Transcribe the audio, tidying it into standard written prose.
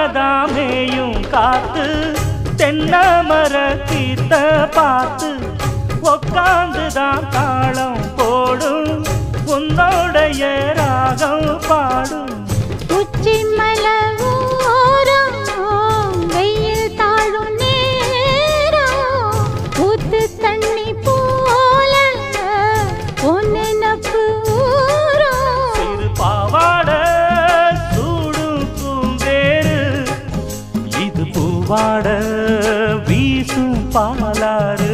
மாடதாமேயும் காத்து தென்னமர கீத்த பார்த்து உக்காந்துதான் தாளம் போடும் உன்னோடைய ராகம் பாடும் உச்சி மலவோரம் வெயில் தாழும் நேரம் ஊத்து தண்ணி போல ஒன்னு நப்பு ஊரும் சிறு பாவாட சூடும் பூந்தேரு இது பூவாட வீசும் பாலாறு